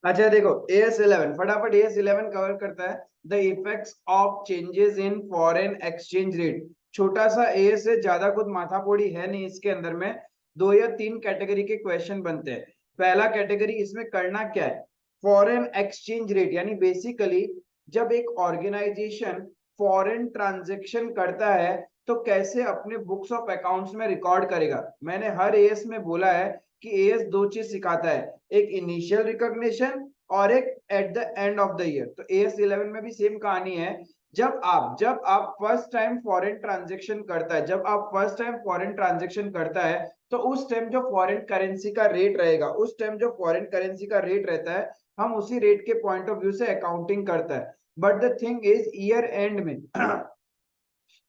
अच्छा देखो, AS11 फटाफट AS11 कवर करता है the effects of changes in foreign exchange rate. छोटा सा एएस है, ज्यादा कुछ माथापोड़ी है नहीं इसके अंदर में। दो या तीन कैटेगरी के क्वेश्चन बनते हैं। पहला कैटेगरी इसमें करना क्या है, फॉरेन एक्सचेंज रेट, यानी बेसिकली जब एक ऑर्गेनाइजेशन फॉरेन ट्रांजेक्शन करता है तो कैसे अपने बुक्स ऑफ अकाउंट्स में रिकॉर्ड करेगा। मैंने हर एएस में बोला है कि एएस दो चीज सिखाता है, एक इनिशियल रिकॉग्निशन और एक eight the end of the year. तो AS11 में भी सेम कहानी है। जब आप फर्स्ट टाइम फॉरेन ट्रांजेक्शन करता है, जब आप फर्स्ट टाइम फॉरेन ट्रांजेक्शन करता है तो उस टाइम जो फॉरेन करेंसी का रेट रहेगा, उस टाइम जो फॉरेन करेंसी का रेट रहता है, हम उसी रेट के पॉइंट ऑफ व्यू से अकाउंटिंग करता है। But the thing is year end में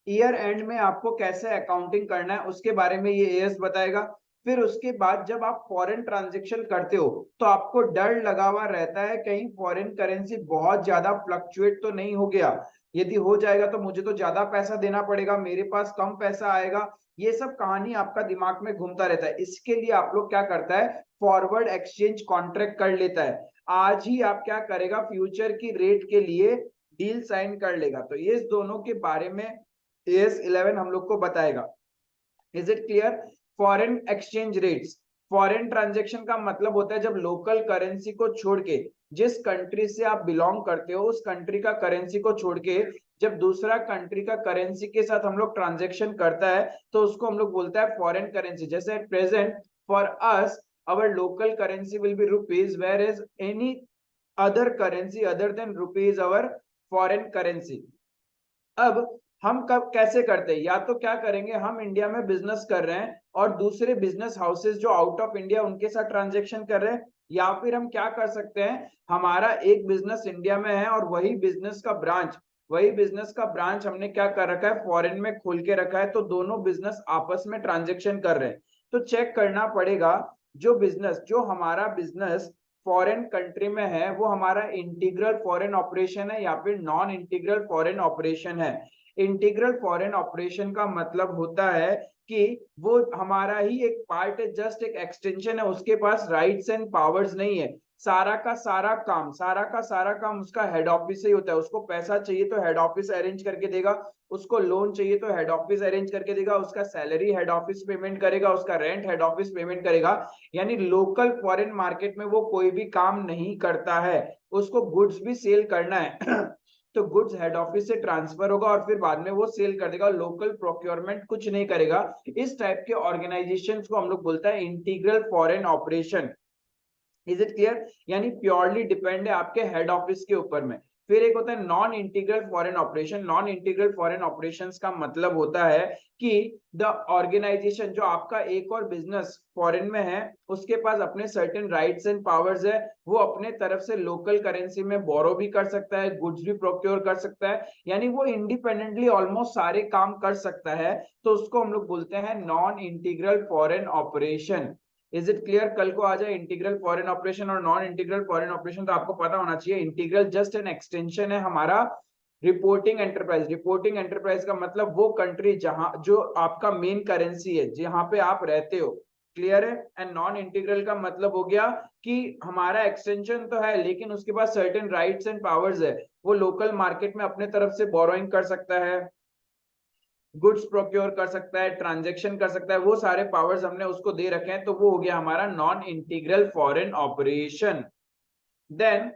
ईयर एंड में आपको कैसे अकाउंटिंग करना है उसके बारे में ये एएस बताएगा। फिर उसके बाद जब आप फॉरेन ट्रांजेक्शन करते हो तो आपको डर लगा हुआ रहता है कहीं फॉरेन करेंसी बहुत ज्यादा फ्लक्चुएट तो नहीं हो गया। यदि हो जाएगा तो मुझे तो ज्यादा पैसा देना पड़ेगा, मेरे पास कम पैसा आएगा। ये सब कहानी आपका दिमाग में घूमता रहता है। इसके लिए आप लोग क्या करता है, फॉरवर्ड एक्सचेंज कॉन्ट्रैक्ट कर लेता है। आज ही आप क्या करेगा, फ्यूचर की रेट के लिए डील साइन कर लेगा। तो ये दोनों के बारे में AS11 हम लोग को बताएगा। Is it clear? Foreign exchange rates, foreign transaction का मतलब होता है जब लोकल करेंसी को छोड़ के, जिस कंट्री से आप बिलोंग करते हो उस कंट्री का करेंसी को छोड़ के जब दूसरा कंट्री का करेंसी के साथ हम लोग ट्रांजेक्शन करता है तो उसको हम लोग बोलता है फॉरेन करेंसी। जैसे at present for us our local currency will be rupees, whereas any other currency other than rupees our foreign currency। अब हम कब कैसे करते हैं, या तो क्या करेंगे, हम इंडिया में बिजनेस कर रहे हैं और दूसरे बिजनेस हाउसेस जो आउट ऑफ इंडिया उनके साथ ट्रांजेक्शन कर रहे हैं, या फिर हम क्या कर सकते हैं, हमारा एक बिजनेस इंडिया में है और वही बिजनेस का ब्रांच हमने क्या कर रखा है, फॉरेन में खोल के रखा है, तो दोनों बिजनेस आपस में ट्रांजेक्शन कर रहे हैं। तो चेक करना पड़ेगा जो हमारा बिजनेस फॉरेन कंट्री में है वो हमारा इंटीग्रल फॉरेन ऑपरेशन है या फिर नॉन इंटीग्रल फॉरेन ऑपरेशन है। इंटीग्रल फॉरेन ऑपरेशन का मतलब होता है कि वो हमारा ही एक पार्ट है, जस्ट एक एक्सटेंशन है, उसके पास राइट्स एंड पावर्स नहीं है। सारा का सारा काम उसका हेड ऑफिस से ही होता है। उसको पैसा चाहिए तो हेड ऑफिस अरेंज करके देगा, उसको लोन चाहिए तो हेड ऑफिस अरेंज करके देगा, उसका सैलरी हेड ऑफिस पेमेंट करेगा, उसका रेंट हेड ऑफिस पेमेंट करेगा। यानी लोकल फॉरेन मार्केट में वो कोई भी काम नहीं करता है। उसको गुड्स भी सेल करना है तो गुड्स हेड ऑफिस से ट्रांसफर होगा और फिर बाद में वो सेल कर देगा, लोकल प्रोक्योरमेंट कुछ नहीं करेगा। इस टाइप के ऑर्गेनाइजेशन को हम लोग बोलता है integral foreign operation. Is it clear? यानी प्योरली डिपेंड है आपके हेड ऑफिस के ऊपर में। फिर एक होता है non integral foreign operation. Non integral foreign operations का मतलब होता है कि द ऑर्गेनाइजेशन, जो आपका एक और बिजनेस फॉरेन में है, उसके पास अपने सर्टेन राइट्स एंड पावर्स है। वो अपने तरफ से लोकल करेंसी में बोरो भी कर सकता है, गुड्स भी प्रोक्योर कर सकता है, यानी वो इंडिपेंडेंटली ऑलमोस्ट सारे काम कर सकता है। तो उसको हम लोग बोलते हैं non integral foreign operation. Is it clear? कल को आ जाए इंटीग्रल फॉरेन ऑपरेशन और नॉन इंटीग्रल फॉरेन ऑपरेशन, तो आपको पता होना चाहिए इंटीग्रल जस्ट एन एक्सटेंशन है हमारा रिपोर्टिंग एंटरप्राइज। रिपोर्टिंग एंटरप्राइज का मतलब वो कंट्री जहां जो आपका मेन करेंसी है, जहां पे आप रहते हो। क्लियर है? एंड नॉन इंटीग्रल का मतलब हो गया कि हमारा एक्सटेंशन तो है लेकिन उसके पास सर्टेन राइट्स एंड पावर्स है। वो लोकल मार्केट में अपने तरफ से बोरोइंग कर सकता है, गुड्स प्रोक्योर कर सकता है, ट्रांजेक्शन कर सकता है, वो सारे पावर्स हमने उसको दे रखे हैं। तो वो हो गया हमारा non integral foreign operation. Then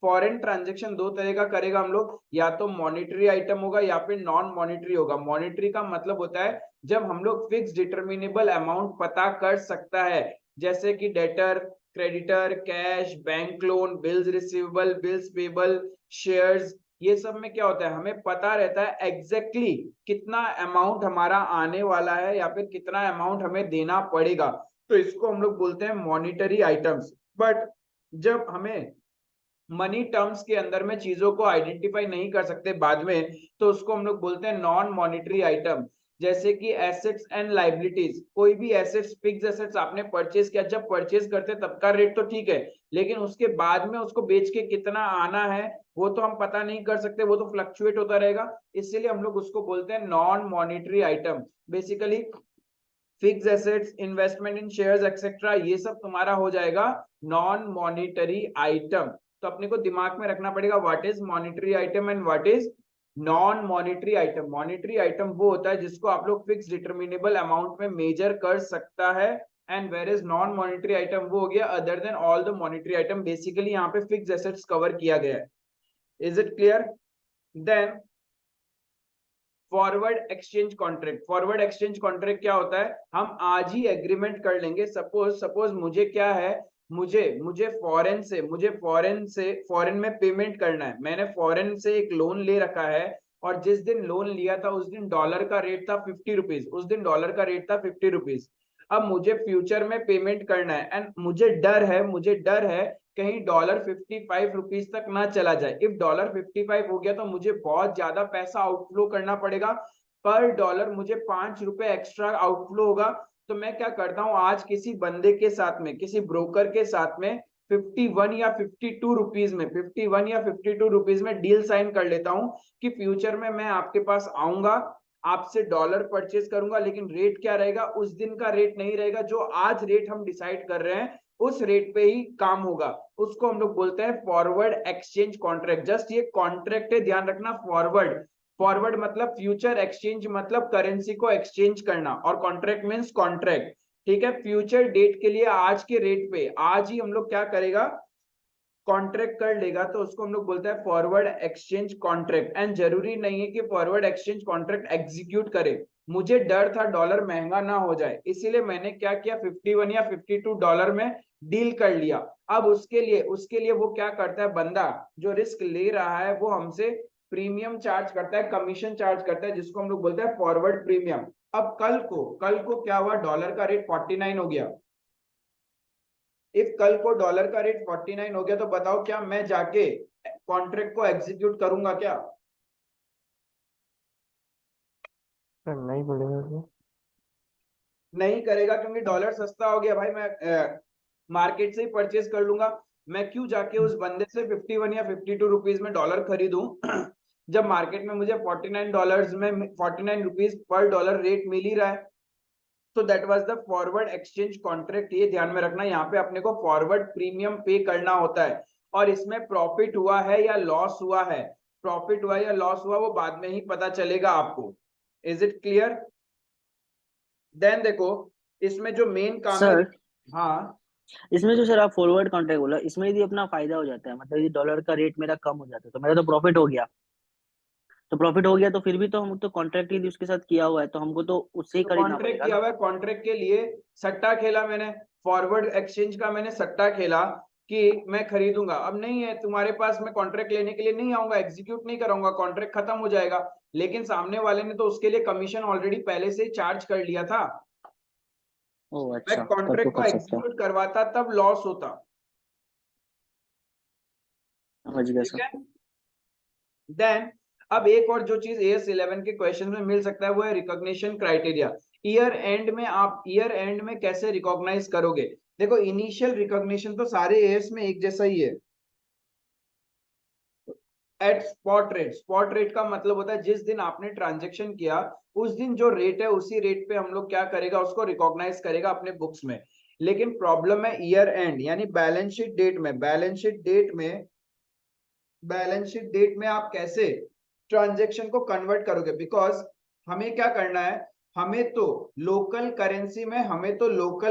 foreign transaction दो तरह का करेगा हम लोग, या तो मॉनिटरी आइटम होगा या फिर नॉन मॉनिटरी होगा। मॉनिटरी का मतलब होता है जब हम लोग फिक्स डिटर्मिनेबल अमाउंट पता कर सकता है, जैसे कि debtor, creditor, cash, bank loan, bills receivable, bills payable, shares. ये सब में क्या होता है, हमें पता रहता है एग्जैक्टली कितना अमाउंट हमारा आने वाला है या फिर कितना अमाउंट हमें देना पड़ेगा। तो इसको हम लोग बोलते हैं मॉनिटरी आइटम्स। बट जब हमें मनी टर्म्स के अंदर में चीजों को आइडेंटिफाई नहीं कर सकते बाद में, तो उसको हम लोग बोलते हैं नॉन मॉनिटरी आइटम। जैसे कि एसेट्स एंड लाइबिलिटीज। कोई भी एसेट्स, फिक्स एसेट्स आपने परचेज किया, जब परचेज करते तब का रेट तो ठीक है, लेकिन उसके बाद में उसको बेच के कितना आना है वो तो हम पता नहीं कर सकते, वो तो फ्लक्चुएट होता रहेगा। इसलिए हम लोग उसको बोलते हैं non monetary item. Basically fix assets, investment इन शेयर्स एक्सेट्रा, ये सब तुम्हारा हो जाएगा नॉन मॉनिटरी आइटम। तो अपने को दिमाग में रखना पड़ेगा what is monetary item and what is non monetary item. Monetary item वो होता है जिसको आप लोग फिक्स डिटर्मिनेबल अमाउंट में मेजर कर सकता है, and where is non monetary item वो हो गया other than all the monetary item. Basically यहाँ पे फिक्स एसेट्स कवर किया गया है। Is it clear? Then forward exchange contract. Forward exchange contract क्या होता है? हम आज ही एग्रीमेंट कर लेंगे। सपोज मुझे क्या है, मुझे फॉरेन में पेमेंट करना है। मैंने फॉरेन से एक लोन ले रखा है और जिस दिन लोन लिया था उस दिन डॉलर का रेट था 50 रुपीज। उस दिन डॉलर का रेट था 50 रुपीज। अब मुझे फ्यूचर में पेमेंट करना है एंड मुझे डर है कहीं डॉलर 55 रुपीज तक ना चला जाए। इफ डॉलर 55 हो गया तो मुझे बहुत ज्यादा पैसा आउटफ्लो करना पड़ेगा। पर डॉलर मुझे 5 रुपए एक्स्ट्रा आउटफ्लो होगा। तो मैं क्या करता हूँ, आज किसी बंदे के साथ में, किसी ब्रोकर के साथ में 51 या 52 रुपीज में 51 या 52 रुपीज में डील साइन कर लेता हूँ कि फ्यूचर में मैं आपके पास आऊंगा, आपसे डॉलर परचेज करूंगा, लेकिन रेट क्या रहेगा? उस दिन का रेट नहीं रहेगा। जो आज रेट हम डिसाइड कर रहे हैं उस रेट पे ही काम होगा। उसको हम लोग बोलते हैं फॉरवर्ड एक्सचेंज कॉन्ट्रैक्ट। जस्ट ये कॉन्ट्रैक्ट है, ध्यान रखना। फॉरवर्ड मतलब फ्यूचर, एक्सचेंज मतलब करेंसी को एक्सचेंज करना, और कॉन्ट्रैक्ट मींस कॉन्ट्रैक्ट। ठीक है, फ्यूचर डेट के लिए आज के रेट पे आज ही हम लोग क्या करेगा, कॉन्ट्रैक्ट कर लेगा, तो उसको हम लोग बोलते हैं फॉरवर्ड एक्सचेंज कॉन्ट्रैक्ट। एंड जरूरी नहीं है कि फॉरवर्ड एक्सचेंज कॉन्ट्रैक्ट एग्जीक्यूट करे। मुझे डर था डॉलर महंगा ना हो जाए, इसीलिए मैंने क्या किया, 51 या 52 डॉलर में डील कर लिया। अब उसके लिए वो क्या करता है, बंदा जो रिस्क ले रहा है वो हमसे प्रीमियम चार्ज करता है, कमीशन चार्ज करता है, जिसको हम लोग बोलते हैं फॉरवर्ड प्रीमियम। अब कल को क्या हुआ, डॉलर का रेट 49 हो गया। इफ कल को डॉलर का रेट 49 हो गया तो बताओ क्या मैं जाके कॉन्ट्रैक्ट को एग्जीक्यूट करूंगा क्या? करना ही पड़ेगा तो। नहीं करेगा, क्योंकि डॉलर सस्ता हो गया भाई। मैं मार्केट से ही परचेज कर लूंगा। मैं क्यों जाके उस बंदे से 51 या 52 रुपीज में डॉलर खरीदूं जब मार्केट में मुझे 49 डॉलर्स में 49 रुपीज पर डॉलर रेट मिल ही रहा है। तो that was the forward exchange contract. ये ध्यान में रखना, यहाँ पे अपने को फॉरवर्ड प्रीमियम पे करना होता है। और इसमें प्रॉफिट हुआ है या लॉस हुआ है, प्रॉफिट हुआ या लॉस हुआ वो बाद में ही पता चलेगा आपको। Is it clear? देन देखो, इसमें जो मेन काम है। सर, हाँ, इसमें जो सर आप फॉरवर्ड कॉन्ट्रैक्ट बोला, इसमें यदि अपना फायदा हो जाता है, मतलब यदि डॉलर का रेट मेरा कम हो जाता है तो मेरा तो प्रॉफिट हो गया। तो प्रॉफिट हो गया तो फिर भी तो हम तो कॉन्ट्रैक्ट यदि उसके साथ किया हुआ है तो हमको तो उससे ही तो खरीदना कॉन्ट्रैक्ट पड़ेगा किया ना। हुआ है, कॉन्ट्रैक्ट के लिए सट्टा खेला मैंने, फॉरवर्ड एक्सचेंज का मैंने सट्टा खेला कि मैं खरीदूंगा। अब नहीं है तुम्हारे पास, मैं कॉन्ट्रैक्ट लेने के लिए नहीं आऊंगा, एग्जीक्यूट नहीं करूंगा, कॉन्ट्रैक्ट खत्म हो जाएगा। लेकिन सामने वाले ने तो उसके लिए कमीशन ऑलरेडी पहले से ही चार्ज कर लिया था। ओह मैं अच्छा, तब तो कॉन्ट्रैक्ट को कर सकते हैं। एग्जीक्यूट करवाता तब लॉस होता। समझ गया ठीक सर। है। देन अब एक और जो चीज AS11 के क्वेश्चन में मिल सकता है वो है रिकॉग्निशन क्राइटेरिया। ईयर एंड में कैसे रिकॉग्नाइज करोगे? देखो, इनिशियल रिकॉग्निशन तो सारे एएस में एक जैसा ही है, at spot rate. Spot rate का मतलब होता है जिस दिन आपने ट्रांजेक्शन किया उस दिन जो रेट है उसी रेट पे हम लोग क्या करेगा, उसको रिकॉग्नाइज करेगा अपने बुक्स में। लेकिन प्रॉब्लम है ईयर एंड यानी बैलेंस शीट डेट में। बैलेंस शीट डेट में आप कैसे ट्रांजेक्शन को कन्वर्ट करोगे? बिकॉज हमें क्या करना है, हमें तो लोकल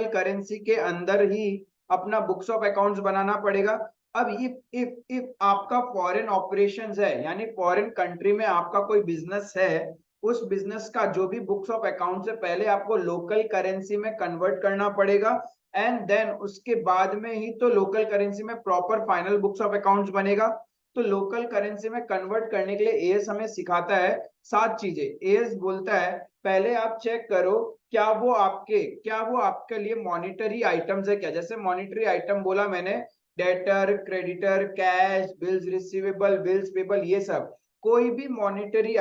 करेंसी के अंदर ही अपना बुक्स ऑफ अकाउंट्स बनाना पड़ेगा। अब इफ आपका फॉरेन ऑपरेशंस है, यानी फॉरेन कंट्री में आपका कोई बिजनेस है, उस बिजनेस का जो भी बुक्स ऑफ अकाउंट्स है पहले आपको लोकल करेंसी में कन्वर्ट करना पड़ेगा, एंड देन उसके बाद में ही तो लोकल करेंसी में proper final books of accounts बनेगा। तो लोकल करेंसी में कन्वर्ट करने के लिए एएस हमें सिखाता है 7 चीजें। एएस बोलता है पहले आप चेक करो क्या वो आपके लिए मॉनिटरी आइटम्स है क्या। जैसे मॉनिटरी आइटम बोला मैंने, debtor, creditor, cash, bills receivable, bills payable, ये सब। कोई भी मॉनिटरी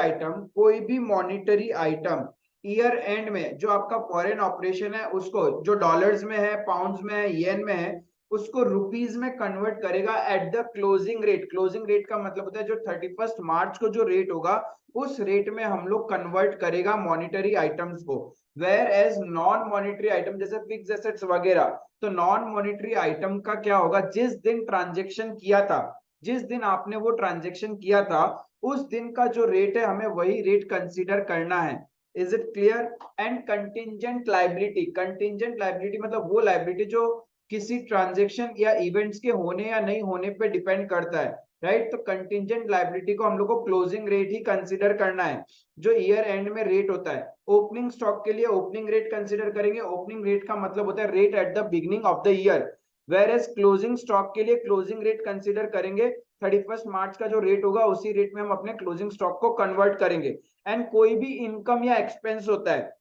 आइटम ईयर एंड में जो आपका फॉरेन ऑपरेशन है उसको, जो डॉलर्स में है, पाउंड्स में है, येन में है, उसको रुपीज में कन्वर्ट करेगा at the closing rate. Closing rate का मतलब होता है जो 31 मार्च को जो रेट होगा उस रेट में हम लोग कन्वर्ट करेगा मॉनिटरी आइटम्स को। Whereas non monetary item जैसे फिक्स एसेट्स वगैरह, तो नॉन मॉनिटरी आइटम का क्या होगा, जिस दिन ट्रांजेक्शन किया था, जिस दिन आपने वो ट्रांजेक्शन किया था उस दिन का जो रेट है हमें वही रेट कंसीडर करना है। Is it clear? And contingent liability, contingent liability मतलब वो लाइबिलिटी जो किसी ट्रांजेक्शन या इवेंट्स के होने या नहीं होने पे डिपेंड करता है, राइट? तो कंटिंजेंट लाइबिलिटी को हम लोग को क्लोजिंग रेट ही कंसीडर करना है जो ईयर एंड में रेट होता है। ओपनिंग स्टॉक के लिए ओपनिंग रेट कंसीडर करेंगे। ओपनिंग रेट का मतलब होता है rate at the beginning of the year. Whereas closing stock के लिए क्लोजिंग रेट कंसीडर करेंगे, 31 मार्च का जो रेट होगा उसी रेट में हम अपने क्लोजिंग स्टॉक को कन्वर्ट करेंगे। एंड कोई भी इनकम या एक्सपेंस होता है,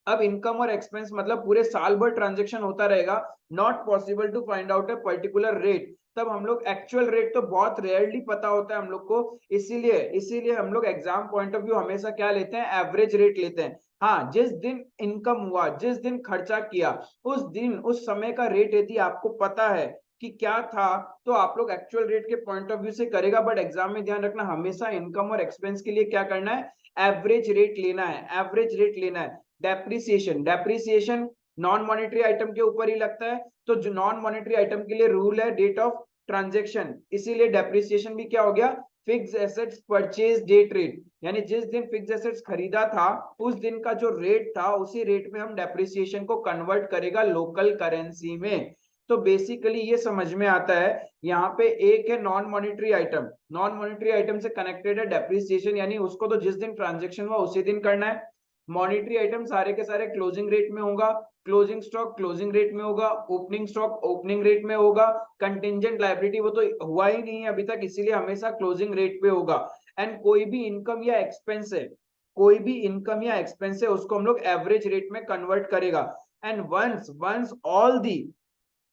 अब इनकम और एक्सपेंस मतलब पूरे साल भर ट्रांजेक्शन होता रहेगा, not possible to find out a particular rate. तब हम लोग एक्चुअल रेट तो बहुत रेयरली पता होता है हम लोग को, इसीलिए हम लोग एग्जाम पॉइंट ऑफ व्यू हमेशा क्या लेते हैं, एवरेज रेट लेते हैं। हाँ, जिस दिन इनकम हुआ, जिस दिन खर्चा किया, उस दिन उस समय का रेट यदि आपको पता है कि क्या था तो आप लोग एक्चुअल रेट के पॉइंट ऑफ व्यू से करेगा। बट एग्जाम में ध्यान रखना हमेशा इनकम और एक्सपेंस के लिए क्या करना है, एवरेज रेट लेना है, एवरेज रेट लेना है। डेप्रिसिएशन नॉन मॉनेटरी आइटम के ऊपर ही लगता है, तो जो नॉन मॉनेटरी आइटम के लिए रूल है डेट ऑफ ट्रांजेक्शन, इसीलिए डेप्रिसिएशन भी क्या हो गया, fix assets purchase date rate, यानी जिस दिन फिक्स एसेट्स खरीदा था उस दिन का जो रेट था उसी रेट में हम डेप्रिसिएशन को कन्वर्ट करेगा लोकल करेंसी में। तो बेसिकली ये समझ में आता है, यहाँ पे एक है non monetary item, non monetary item से कनेक्टेड है डेप्रिसिएशन, यानी उसको तो जिस दिन ट्रांजेक्शन हुआ उसी दिन करना है। मॉनिटरी आइटम सारे के सारे क्लोजिंग रेट में होगा, क्लोजिंग स्टॉक क्लोजिंग रेट में होगा, ओपनिंग स्टॉक ओपनिंग रेट में होगा, कंटिंजेंट लायबिलिटी वो तो हुआ ही नहीं है अभी तक, इसीलिए हमेशा क्लोजिंग रेट पे होगा। एंड कोई भी इनकम या एक्सपेंस है, कोई भी इनकम या एक्सपेंस है उसको हम लोग एवरेज रेट में कन्वर्ट करेगा। And once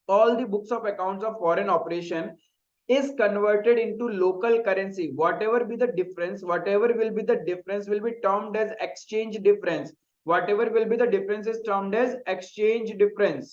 all the books of accounts of foreign operation is converted into local currency, whatever will be the difference will be termed as exchange difference, whatever will be the difference is termed as exchange difference।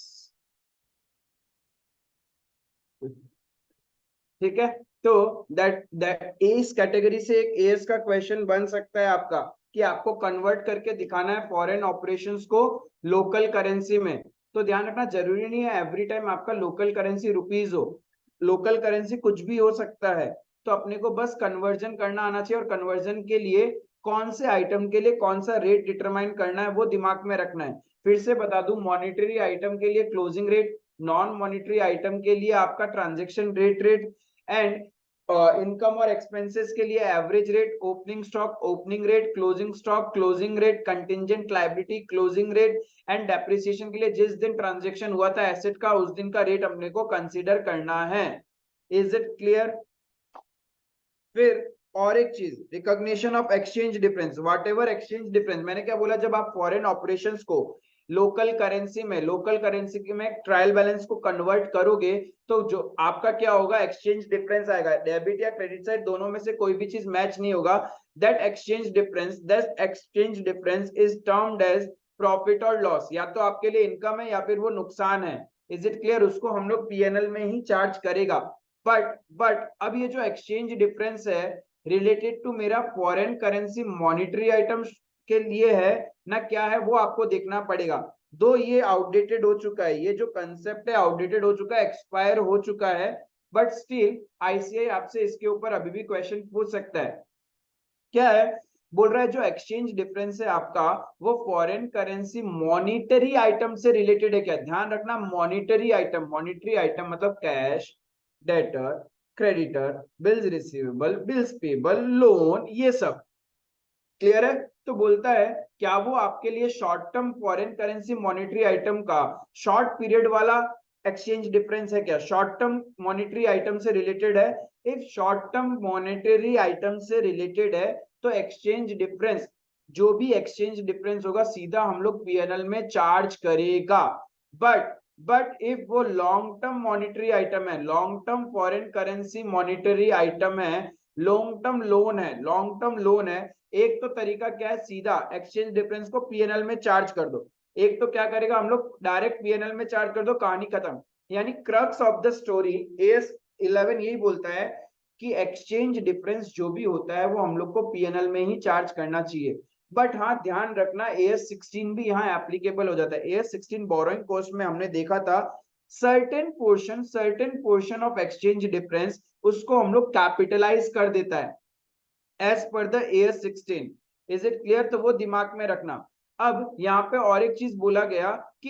ठीक है, तो that इस category से एक as का question बन सकता है आपका कि आपको कन्वर्ट करके दिखाना है फॉरेन ऑपरेशंस को लोकल करेंसी में। तो ध्यान रखना जरूरी नहीं है एवरी टाइम आपका लोकल करेंसी रुपीज हो, लोकल करेंसी कुछ भी हो सकता है। तो अपने को बस कन्वर्जन करना आना चाहिए, और कन्वर्जन के लिए कौन से आइटम के लिए कौन सा रेट डिटरमाइन करना है वो दिमाग में रखना है। फिर से बता दूं, मॉनिटरी आइटम के लिए closing rate, non monetary item के लिए आपका ट्रांजेक्शन रेट एंड इनकम और एक्सपेंसेस के लिए average rate, opening stock opening rate, closing stock closing rate, contingent liability closing rate and depreciation के लिए जिस दिन ट्रांजेक्शन हुआ था एसेट का उस दिन का रेट अपने को कंसीडर करना है। Is it clear? फिर और एक चीज, recognition of exchange difference, whatever exchange difference, मैंने क्या बोला, जब आप फॉरेन ऑपरेशंस को लोकल करेंसी में ट्रायल बैलेंस को कन्वर्ट करोगे तो जो आपका क्या होगा, एक्सचेंज डिफरेंस आएगा। डेबिट या क्रेडिट साइड दोनों में से कोई भी चीज मैच नहीं होगा, that exchange difference is termed as profit और लॉस, या तो आपके लिए इनकम है या फिर वो नुकसान है। Is it clear? उसको हम लोग पीएनएल में ही चार्ज करेगा। बट अब ये जो एक्सचेंज डिफरेंस है रिलेटेड टू मेरा फॉरेन करेंसी मॉनिटरी आइटम्स के लिए है ना, क्या है वो आपको देखना पड़ेगा। दो ये आउटडेटेड हो चुका है, ये जो कंसेप्ट है आउटडेटेड हो चुका है, एक्सपायर हो चुका है, बट स्टिल आईसीआई आपसे इसके ऊपर अभी भी क्वेश्चन पूछ सकता है। क्या है, बोल रहा है जो एक्सचेंज डिफरेंस है आपका वो फॉरेन करेंसी मॉनिटरी आइटम से रिलेटेड है क्या। ध्यान रखना, मॉनिटरी आइटम मतलब cash, debtor, creditor, bills receivable, bills payable, loan, ये सब क्लियर है। तो बोलता है क्या वो आपके लिए short term foreign currency monetary item का शॉर्ट पीरियड वाला एक्सचेंज डिफरेंस है क्या, शॉर्ट टर्म मॉनिटरी आइटम से रिलेटेड है। If short term monetary item से रिलेटेड है तो एक्सचेंज डिफरेंस, जो भी एक्सचेंज डिफरेंस होगा सीधा हम लोग पीएनएल में चार्ज करेगा। बट इफ वो लॉन्ग टर्म मॉनिटरी आइटम है, long term foreign currency monetary item है, लॉन्ग टर्म लोन है, एक तो तरीका क्या है, सीधा एक्सचेंज डिफरेंस को पीएनएल में चार्ज कर दो। एक तो क्या करेगा, हम लोग डायरेक्ट पीएनएल में चार्ज कर दो, कहानी खत्म। यानी crux of the story as 11 यही बोलता है कि एक्सचेंज डिफरेंस जो भी होता है वो हम लोग को पीएनएल में ही चार्ज करना चाहिए। बट हाँ ध्यान रखना एएस 16 भी यहाँ एप्लीकेबल हो जाता है। एएस 16 बोरोइंग कॉस्ट में हमने देखा था certain portion of exchange difference उसको हम लोग कैपिटलाइज कर देता है as per the AS 16। Is it clear? तो वो दिमाग में रखना। अब यहाँ पे और एक चीज बोला गया कि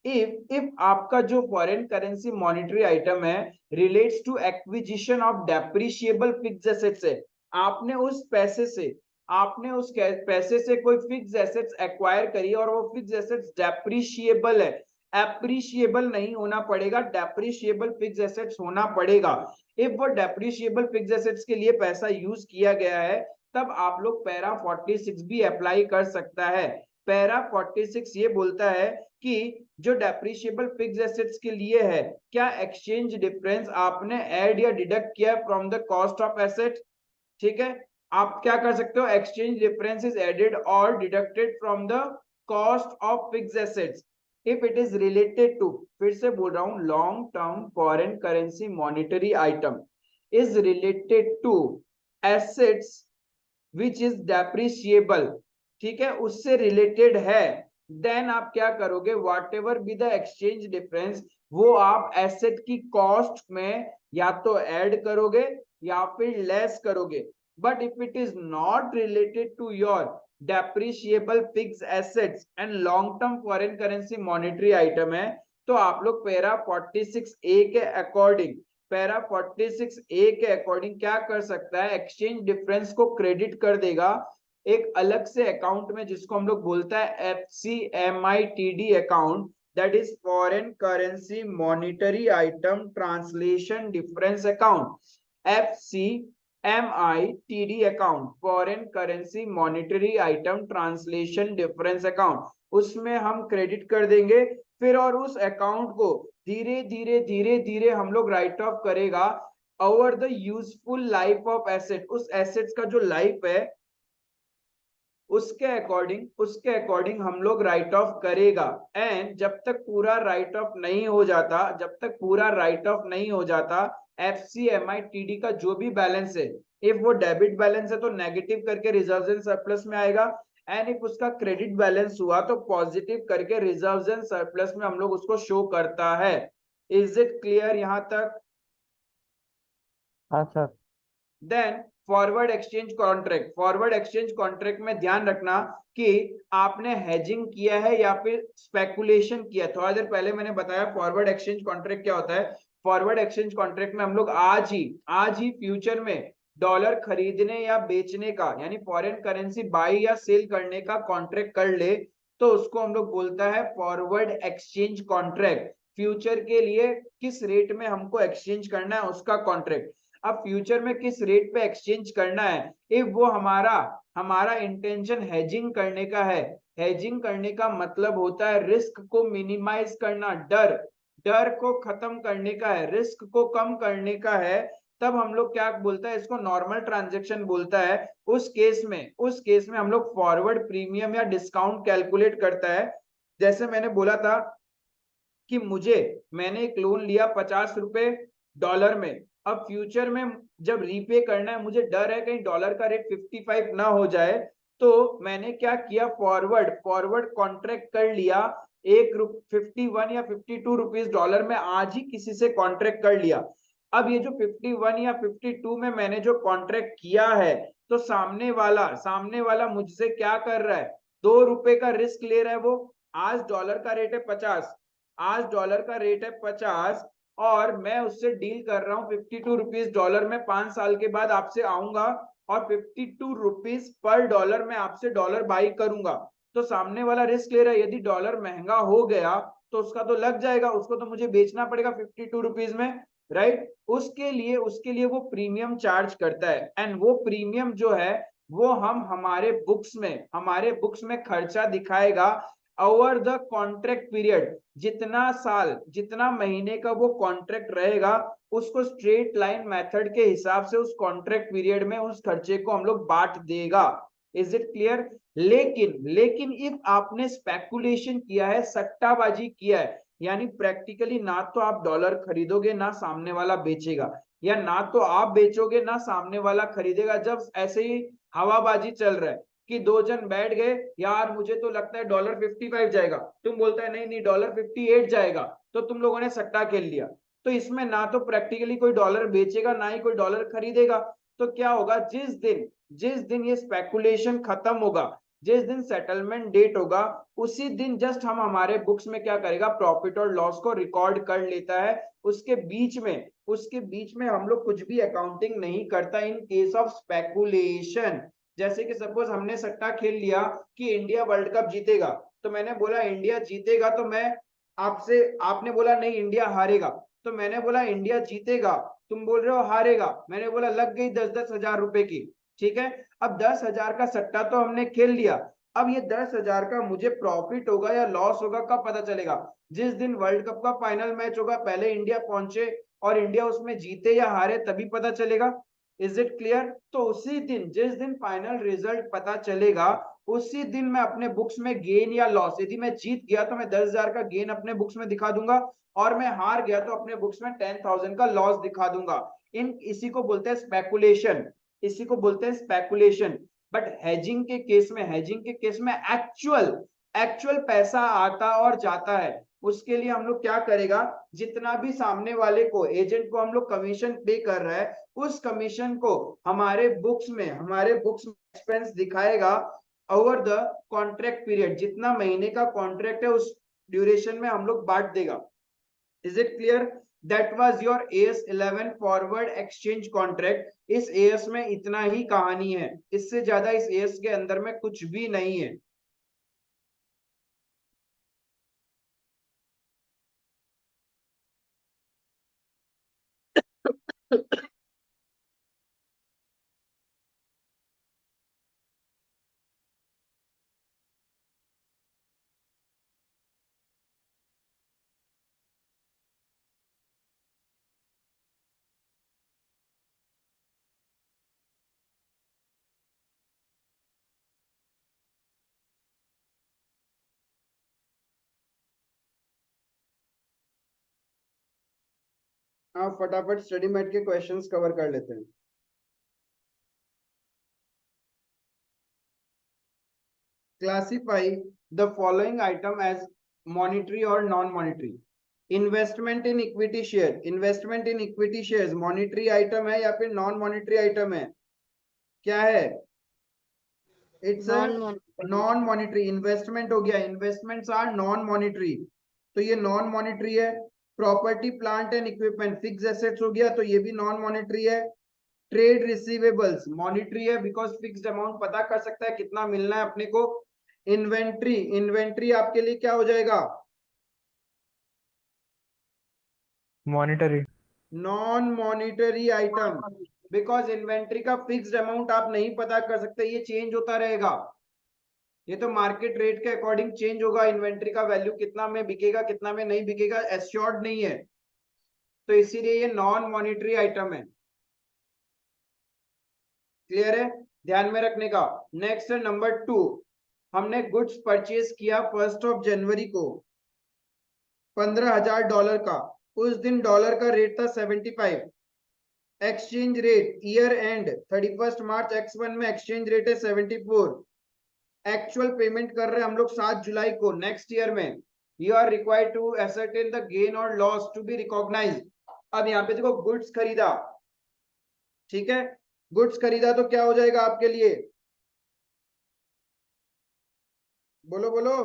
इफ आपका जो फॉरेन करेंसी मॉनेटरी आइटम है relates to acquisition of depreciable fixed assets है, आपने उस पैसे से कोई फिक्स्ड एसेट्स एक्वायर करी और वो फिक्स्ड एसेट्स डेप्रिशिएबल है, एप्रिशिएबल नहीं होना पड़ेगा, डेप्रिशिएबल फिक्स्ड एसेट्स होना पड़ेगा। इफ वो डेप्रिशिएबल फिक्स्ड एसेट्स के लिए पैसा यूज किया गया है तब आप लोग पैरा 46 भी अप्लाई कर सकता है। पैरा 46 ये बोलता है कि जो डेप्रिशिएबल फिक्स्ड एसेट्स के लिए है क्या एक्सचेंज डिफरेंस आपने ऐड या डिडक्ट किया from the cost of asset. ठीक है, आप क्या कर सकते हो, एक्सचेंज डिफरेंस इज एडेड और deducted from the cost of fixed assets if it is related to, फिर से बोल रहा हूं, long term foreign currency monetary item is related to assets which is depreciable, ठीक है, उससे रिलेटेड है, देन आप क्या करोगे, whatever be the exchange difference वो आप एसेट की कॉस्ट में या तो ऐड करोगे या फिर लेस करोगे। But if it is not related to your depreciable fixed assets and long term foreign currency monetary item है तो आप लोग पैरा 46A के अकॉर्डिंग, पैरा 46 ए के अकॉर्डिंग क्या कर सकता है, एक्सचेंज डिफरेंस को क्रेडिट कर देगा एक अलग से अकाउंट में जिसको हम लोग बोलता है FCMITD account, that is foreign currency monetary item translation difference account. FCMITD account, foreign currency monetary item translation difference account, उसमें हम क्रेडिट कर देंगे फिर, और उस अकाउंट को धीरे धीरे हम लोग राइट ऑफ करेगा over the useful life of asset, उस एसेट्स का जो लाइफ है उसके अकॉर्डिंग हम लोग राइट ऑफ करेगा। एंड जब तक पूरा राइट ऑफ नहीं हो जाता FCMITD का जो भी बैलेंस है, इफ वो डेबिट बैलेंस है तो नेगेटिव करके रिजर्व्स एंड सरप्लस में आएगा, एंड इफ उसका क्रेडिट बैलेंस हुआ तो पॉजिटिव करके रिजर्व्स एंड सरप्लस में हम लोग उसको शो करता है। इज इट क्लियर यहां तक? हाँ sir. Then forward exchange contract में ध्यान रखना कि आपने हेजिंग किया है या फिर स्पेकुलेशन किया। थोड़ा देर पहले मैंने बताया फॉरवर्ड एक्सचेंज कॉन्ट्रैक्ट क्या होता है। फॉरवर्ड एक्सचेंज कॉन्ट्रैक्ट में हम लोग आज ही फ्यूचर में डॉलर खरीदने या बेचने का यानी फॉरेन करेंसी बाई या सेल करने का कॉन्ट्रैक्ट कर ले तो उसको हम लोग बोलता है फॉरवर्ड एक्सचेंज कॉन्ट्रैक्ट। फ्यूचर के लिए किस रेट में हमको एक्सचेंज करना है उसका कॉन्ट्रैक्ट। अब फ्यूचर में किस रेट पे एक्सचेंज करना है, इफ वो हमारा इंटेंशन हेजिंग करने का है, हेजिंग करने का मतलब होता है रिस्क को मिनिमाइज करना, डर को खत्म करने का है, रिस्क को कम करने का है, तब हम लोग क्या बोलता है, इसको नॉर्मल ट्रांजैक्शन बोलता है। उस केस में हम लोग फॉरवर्ड प्रीमियम या डिस्काउंट कैलकुलेट करता है। जैसे मैंने बोला था कि मैंने एक लोन लिया 50 रुपए डॉलर में, अब फ्यूचर में जब रीपे करना है मुझे डर है कहीं डॉलर का रेट 55 ना हो जाए, तो मैंने क्या किया, फॉरवर्ड कॉन्ट्रैक्ट कर लिया 51 या 52 रुपीज डॉलर में, आज ही किसी से कॉन्ट्रैक्ट कर लिया। अब ये जो 51 या 52 में मैंने जो कॉन्ट्रैक्ट किया है तो सामने वाला मुझसे क्या कर रहा है, 2 रुपए का रिस्क ले रहा है। वो आज डॉलर का रेट है 50 और मैं उससे डील कर रहा हूँ 52 रुपीज डॉलर में, 5 साल के बाद आपसे आऊंगा और 52 रुपीज पर डॉलर में आपसे डॉलर बाई करूंगा। तो सामने वाला रिस्क ले रहा है, यदि डॉलर महंगा हो गया तो उसका तो लग जाएगा, उसको तो मुझे बेचना पड़ेगा 52 रुपीज में, राइट। उसके लिए वो प्रीमियम चार्ज करता है, एंड वो प्रीमियम जो है वो हम हमारे बुक्स में खर्चा दिखाएगा ओवर द कॉन्ट्रैक्ट पीरियड। जितना महीने का वो कॉन्ट्रैक्ट रहेगा उसको स्ट्रेट लाइन मेथड के हिसाब से उस कॉन्ट्रैक्ट पीरियड में उस खर्चे को हम लोग बांट देगा। Is it clear? लेकिन इफ आपने स्पेकुलेशन किया है, सट्टाबाजी किया है, यानी प्रैक्टिकली ना तो आप डॉलर खरीदोगे ना सामने वाला बेचेगा, या ना तो आप बेचोगे ना सामने वाला खरीदेगा। जब ऐसे ही हवाबाजी चल रहा है कि दो जन बैठ गए, यार मुझे तो लगता है डॉलर 55 जाएगा, तुम बोलता है नहीं नहीं डॉलर 58 जाएगा, तो तुम लोगों ने सट्टा खेल लिया। तो इसमें ना तो प्रैक्टिकली कोई डॉलर बेचेगा ना ही कोई डॉलर खरीदेगा। तो क्या होगा, जिस दिन ये स्पेकुलेशन खत्म होगा, जिस दिन सेटलमेंट डेट होगा, उसी दिन जस्ट हम हमारे बुक्स में क्या करेगा, प्रॉफिट और लॉस को रिकॉर्ड कर लेता है। उसके बीच में हम लोग कुछ भी अकाउंटिंग नहीं करता इन केस ऑफ स्पेकुलेशन। जैसे कि सपोज हमने सट्टा खेल लिया कि इंडिया वर्ल्ड कप जीतेगा, तो मैंने बोला इंडिया जीतेगा, तो मैं आपसे, आपने बोला नहीं इंडिया हारेगा, तो मैंने बोला इंडिया जीतेगा, तुम बोल रहे हो हारेगा, मैंने बोला लग गई 10-10 हजार रुपए की। ठीक है, अब 10 हजार का सट्टा तो हमने खेल लिया। अब ये 10 हजार का मुझे प्रॉफिट होगा या लॉस होगा कब पता चलेगा, जिस दिन वर्ल्ड कप का फाइनल मैच होगा, पहले इंडिया पहुंचे और इंडिया उसमें जीते या हारे तभी पता चलेगा। Is it clear? तो उसी दिन, जिस दिन फाइनल रिजल्ट पता चलेगा, उसी दिन मैं अपने बुक्स में गेन या लॉस, यदि मैं जीत गया तो मैं 10 हजार का गेन अपने बुक्स में दिखा दूंगा, और मैं हार गया तो अपने बुक्स में 10,000 का लॉस दिखा दूंगा। इसी को बोलते हैं स्पेकुलेशन, इसी को बोलते हैं स्पेकुलेशन। बट हेजिंग के केस में एक्चुअल एक्चुअल पैसा आता और जाता है। उसके लिए हम लोग क्या करेगा, जितना भी सामने वाले को, एजेंट को हम लोग कमीशन पे कर रहा है, उस कमीशन को हमारे बुक्स में एक्सपेंस दिखाएगा ओवर द कॉन्ट्रैक्ट पीरियड। जितना महीने का कॉन्ट्रैक्ट है उस ड्यूरेशन में हम लोग बांट देगा। Is it clear? That was your AS11 forward exchange contract. इस एएस में इतना ही कहानी है, इससे ज्यादा इस एएस के अंदर में कुछ भी नहीं है। आप फटाफट स्टडी मैट के क्वेश्चंस कवर कर लेते हैं। Classify the following item as monetary और non monetary. Investment in equity shares monetary item है या फिर नॉन मॉनिटरी आइटम है? क्या है? It's non monetary. इन्वेस्टमेंट हो गया, इन्वेस्टमेंट्स आर नॉन मॉनिटरी, तो ये नॉन मॉनिटरी है। Property plant and equipment fix assets हो गया, तो ये भी नॉन मॉनिटरी है। ट्रेड रिसीवेबल्स मॉनिटरी है, बिकॉज फिक्स्ड अमाउंट पता कर सकता है कितना मिलना है अपने को। इन्वेंट्री आपके लिए क्या हो जाएगा? Monetary. Non monetary item, because inventory का फिक्स्ड अमाउंट आप नहीं पता कर सकते, ये चेंज होता रहेगा। ये तो मार्केट रेट के अकॉर्डिंग चेंज होगा, इन्वेंट्री का वैल्यू कितना में बिकेगा कितना में नहीं बिकेगा एश्योर्ड नहीं है, तो इसीलिए ये नॉन मॉनिटरी आइटम है। क्लियर है? ध्यान में रखने का। नेक्स्ट है नंबर 2। हमने गुड्स परचेज किया 1 जनवरी को $15,000 का। उस दिन डॉलर का रेट था 75। Exchange rate year and 31 March X1 में एक्सचेंज रेट है 74। एक्चुअल पेमेंट कर रहे हैं हम लोग 7 जुलाई को नेक्स्ट ईयर में। You are required to ascertain the gain और लॉस टू बी रिकॉग्नाइज। अब यहाँ पे देखो गुड्स खरीदा, ठीक है, गुड्स खरीदा तो क्या हो जाएगा आपके लिए? बोलो बोलो।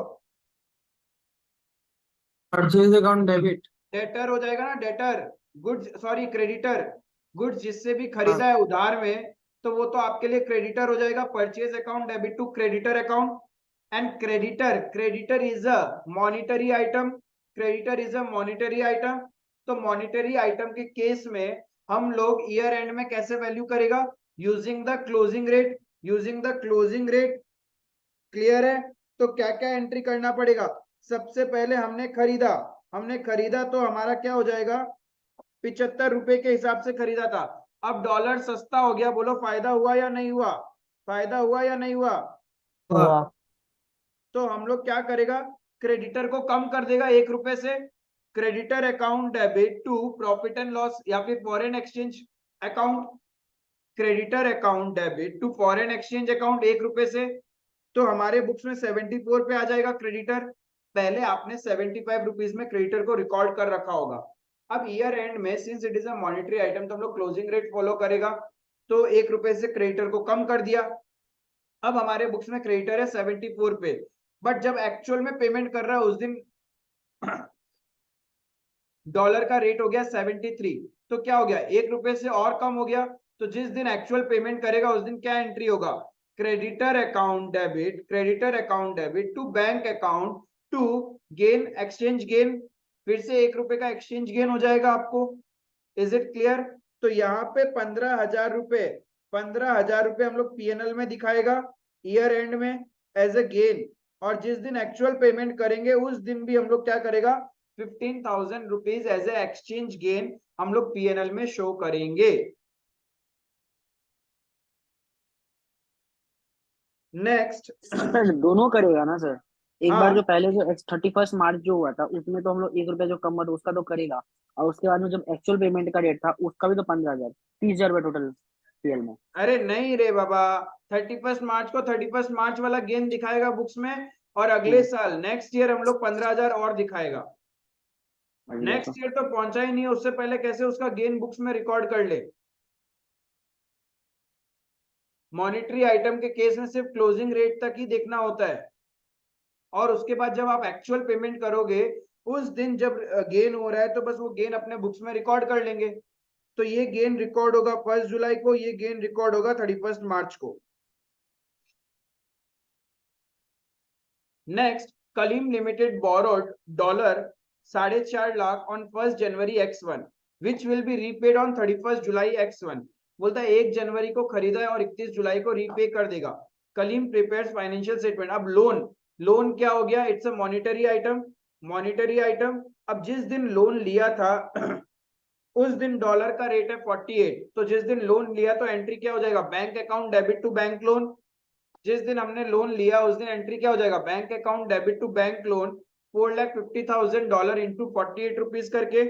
Purchase account debit. डेटर हो जाएगा ना, debtor. Goods, sorry creditor. Goods जिससे भी खरीदा है उधार में, तो वो तो आपके लिए क्रेडिटर हो जाएगा। Purchase account debit to creditor account. And creditor is a monetary item. Creditor is a monetary item. तो मॉनिटरी आइटम के केस में हम लोग ईयर एंड में कैसे वैल्यू करेगा? Using the closing rate, using the closing rate. Clear है? तो क्या क्या एंट्री करना पड़ेगा? सबसे पहले हमने खरीदा तो हमारा क्या हो जाएगा? 75 रुपए के हिसाब से खरीदा था। अब डॉलर सस्ता हो गया, बोलो फायदा हुआ या नहीं हुआ? फायदा हुआ या नहीं हुआ? हुआ। तो हम लोग क्या करेगा, क्रेडिटर को कम कर देगा 1 रुपए से, creditor account debit to profit and loss या फिर foreign exchange account. Creditor account debit to foreign exchange account 1 रुपए से, तो हमारे बुक्स में 74 पे आ जाएगा क्रेडिटर। पहले आपने 75 रुपीज में क्रेडिटर को रिकॉर्ड कर रखा होगा। अब ईयर एंड में since it is a monetary item तो हम लोग क्लोजिंग रेट फॉलो करेगा, तो 1 रुपए से क्रेडिटर को कम कर दिया। अब हमारे बुक्स में क्रेडिटर है 74 पे, बट जब एक्चुअल में पेमेंट कर रहा है उस दिन डॉलर का रेट हो गया 73, तो क्या हो गया 1 रुपए से और कम हो गया। तो जिस दिन एक्चुअल पेमेंट करेगा उस दिन क्या एंट्री होगा, creditor account debit to bank account to gain exchange gain, फिर से 1 रुपए का एक्सचेंज गेन हो जाएगा आपको। Is it clear? तो यहाँ पे 15,000 रुपए हम लोग पीएनएल में दिखाएगा ईयर एंड में एज ए गेन, और जिस दिन एक्चुअल पेमेंट करेंगे उस दिन भी हम लोग क्या करेगा 15,000 rupees as a exchange gain हम लोग पीएनएल में शो करेंगे। नेक्स्ट सर दोनों करेगा ना सर? एक हाँ बार जो पहले जो 31 मार्च जो हुआ था उसमें तो हम लोग 1 रुपया जो कम हुआ था उसका तो करेगा, और उसके बाद में जब एक्चुअल पेमेंट का रेट था उसका भी तो 15,000, 30,000 रुपये टोटल पीएल में। अरे नहीं रे बाबा, 31 मार्च को 31 मार्च वाला गेन दिखाएगा बुक्स में, और अगले साल नेक्स्ट ईयर हम लोग 15,000 और दिखाएगा। बढ़िया तो। नेक्स्ट ईयर तो पहुंचा ही नहीं है, उससे पहले कैसे उसका गेन बुक्स में रिकॉर्ड कर ले। मॉनेटरी आइटम के केस में सिर्फ क्लोजिंग रेट तक ही देखना होता है, और उसके बाद जब आप एक्चुअल पेमेंट करोगे उस दिन जब गेन हो रहा है तो बस वो गेन अपने बुक्स में रिकॉर्ड कर लेंगे। तो ये गेन रिकॉर्ड होगा 1 जुलाई को, ये गेन रिकॉर्ड होगा 31 मार्च को। Next, Kaleem limited borrowed dollar 4.5 lakh on 1 January X1 which will be repaid on 31 July X1। बोलता है 1 जनवरी को खरीदा है और 31 जुलाई को रीपे कर देगा। Kaleem prepares financial statement. अब लोन क्या हो गया, इट्स अ मॉनिटरी आइटम। अब जिस दिन लोन लिया था उस दिन डॉलर का रेट है 48, तो जिस दिन लोन लिया तो एंट्री क्या हो जाएगा, bank account debit to bank loan. जिस दिन हमने लोन लिया उस दिन एंट्री क्या हो जाएगा, bank account debit to bank loan $4,50,000 into 48 rupees करके।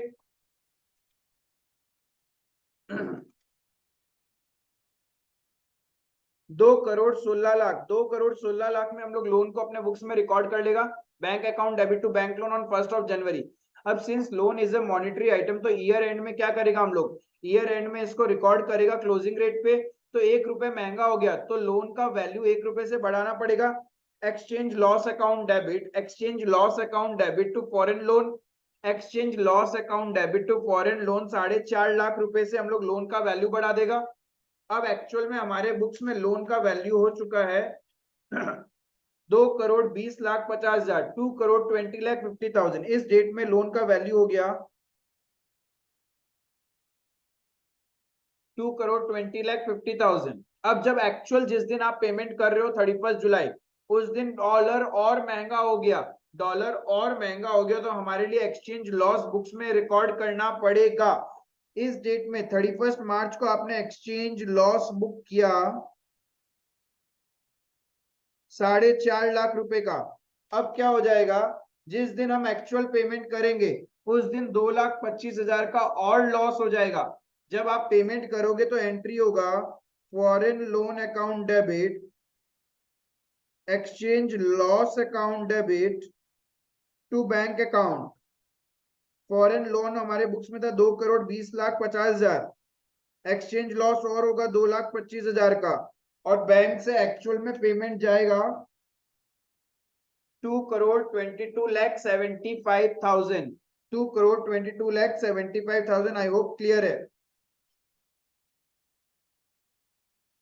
2,16,00,000 में हम लोग लोन को अपने बुक्स में रिकॉर्ड कर लेगा, bank account debit to bank loan on 1 January. अब since loan is a monetary item तो ईयर एंड में क्या करेगा हम लोग, ईयर एंड में इसको रिकॉर्ड करेगा क्लोजिंग रेट पे। तो 1 रुपए महंगा हो गया तो लोन का वैल्यू 1 रुपए से बढ़ाना पड़ेगा। Exchange loss account debit to foreign loan, 4.5 lakh रुपए से हम लोग लोन का वैल्यू बढ़ा देगा। अब एक्चुअल में हमारे बुक्स में लोन का वैल्यू हो चुका है 2,20,50,000, 2,20,50,000। इस डेट में लोन का वैल्यू हो गया 2,20,50,000। अब जब एक्चुअल जिस दिन आप पेमेंट कर रहे हो 31 जुलाई उस दिन डॉलर और महंगा हो गया, तो हमारे लिए एक्सचेंज लॉस बुक्स में रिकॉर्ड करना पड़ेगा। इस डेट में 31 मार्च को आपने एक्सचेंज लॉस बुक किया 4.5 लाख रुपए का। अब क्या हो जाएगा, जिस दिन हम एक्चुअल पेमेंट करेंगे उस दिन 2,25,000 का और लॉस हो जाएगा। जब आप पेमेंट करोगे तो एंट्री होगा foreign loan account debit, exchange loss account debit to bank account. Foreign loan हमारे बुक्स में था 2,20,50,000, एक्सचेंज लॉस और होगा 2,25,000 का, और बैंक से एक्चुअल में पेमेंट जाएगा 2,22,75,000, 2,22,75,000। आई होप क्लियर है।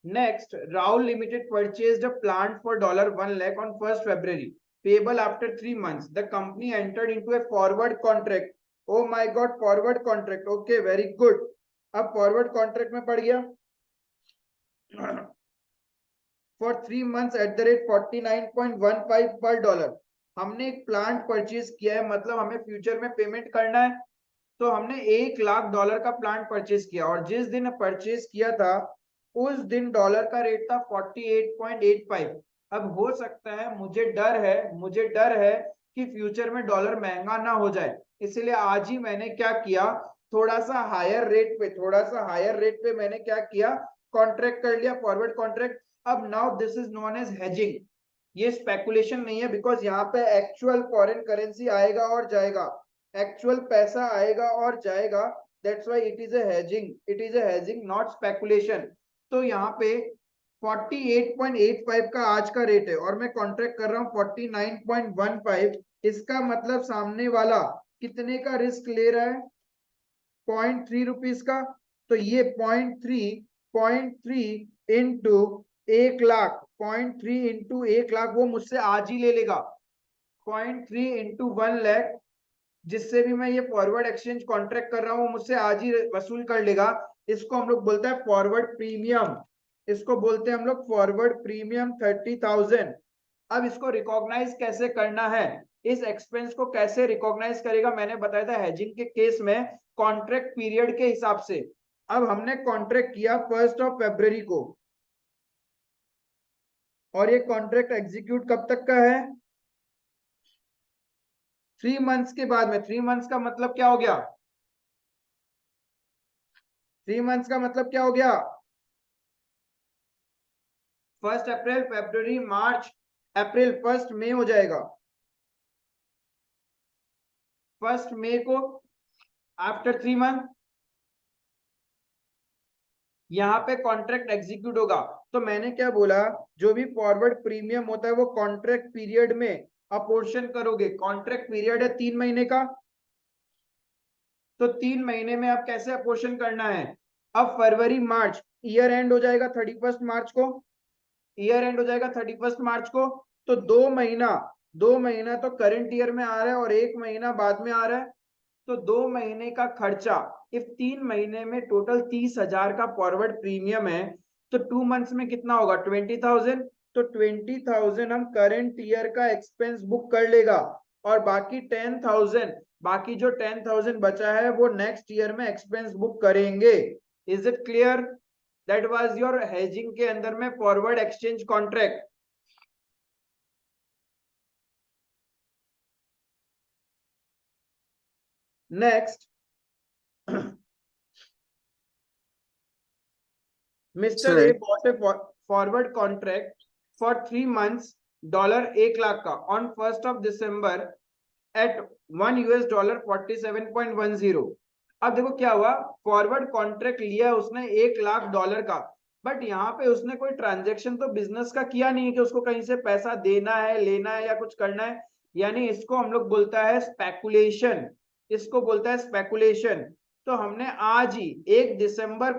Next, Raul Limited purchased a plant for $1 lakh on 1st February, payable after 3 months. The company entered into a forward contract. Oh my God, forward contract. Okay, very good. अब forward contract में पड़ गया for 3 months at the rate 49.15 per dollar. हमने एक plant purchase किया है, मतलब हमें फ्यूचर में पेमेंट करना है, तो हमने $1,00,000 का प्लांट परचेज किया, और जिस दिन परचेज किया था उस दिन डॉलर का रेट था 48.85। अब हो सकता है मुझे डर है कि फ्यूचर में डॉलर महंगा ना हो जाए, इसलिए आज ही मैंने क्या किया, थोड़ा सा हायर रेट पे मैंने क्या किया, कॉन्ट्रैक्ट कर लिया, फॉरवर्ड कॉन्ट्रैक्ट। अब now this is known as hedging. ये स्पेकुलेशन नहीं है, बिकॉज यहाँ पे एक्चुअल फॉरेन करेंसी आएगा और जाएगा, एक्चुअल पैसा आएगा और जाएगा, that's why it is a hedging not speculation. तो यहाँ पे 48.85 का आज का रेट है और मैं कॉन्ट्रैक्ट कर रहा हूँ 49.15। इसका मतलब सामने वाला कितने का रिस्क ले रहा है, 0.3 रुपीज का। तो ये 0.3 इंटू 1 लाख, 0.3 इंटू 1 लाख वो मुझसे आज ही ले लेगा, 0.3 इंटू 1 लाख, जिससे भी मैं ये फॉरवर्ड एक्सचेंज कॉन्ट्रैक्ट कर रहा हूँ मुझसे आज ही वसूल कर लेगा। इसको हम लोग बोलते हैं फॉरवर्ड प्रीमियम, इसको बोलते हैं हम लोग फॉरवर्ड प्रीमियम 30,000। अब इसको रिकॉग्नाइज कैसे करना है, इस एक्सपेंस को कैसे रिकॉग्नाइज करेगा, मैंने बताया था हेजिंग के केस में कॉन्ट्रैक्ट पीरियड के हिसाब से। अब हमने कॉन्ट्रैक्ट किया 1 फरवरी को और ये कॉन्ट्रैक्ट एग्जीक्यूट कब तक का है, 3 मंथ्स के बाद में। 3 मंथ्स का मतलब क्या हो गया, 3 मंथ्स का मतलब क्या हो गया, 1 अप्रैल, फरवरी, मार्च, अप्रैल, 1 मई हो जाएगा। 1 मई को आफ्टर 3 मंथ यहाँ पे कॉन्ट्रैक्ट एग्जीक्यूट होगा। तो मैंने क्या बोला, जो भी फॉरवर्ड प्रीमियम होता है वो कॉन्ट्रैक्ट पीरियड में अपोर्शन करोगे। कॉन्ट्रैक्ट पीरियड है 3 महीने का, तो 3 महीने में अब कैसे अपोर्शन करना है। अब फरवरी मार्च ईयर एंड हो जाएगा 31 मार्च को, ईयर एंड हो जाएगा 31 मार्च को। तो 2 महीना तो करंट ईयर में आ रहा है और 1 महीना बाद में आ रहा है। तो 2 महीने का खर्चा, इफ 3 महीने में टोटल 30,000 का फॉरवर्ड प्रीमियम है, तो 2 मंथ्स में कितना होगा, 20,000। तो 20,000 हम करंट ईयर का एक्सपेंस बुक कर लेगा और बाकी 10,000, बाकी जो 10,000 बचा है वो नेक्स्ट ईयर में एक्सपेंस बुक करेंगे। Is it clear, that was your hedging के अंदर में forward exchange contract. Next, mister A bot A forward contract for 3 months, $1 lakh का ऑन 1 दिसंबर एट $1 47.10। अब देखो क्या हुआ, फॉरवर्ड कॉन्ट्रैक्ट लिया उसने $1 लाख का, बट यहाँ पे उसने कोई ट्रांजेक्शन तो बिजनेस का किया नहीं है कि उसको कहीं से पैसा देना है, लेना है या कुछ करना है। यानी इसको हम लोग बोलता है स्पेकुलेशन, इसको बोलता है स्पेकुलेशन। तो हमने आज ही 1 दिसंबर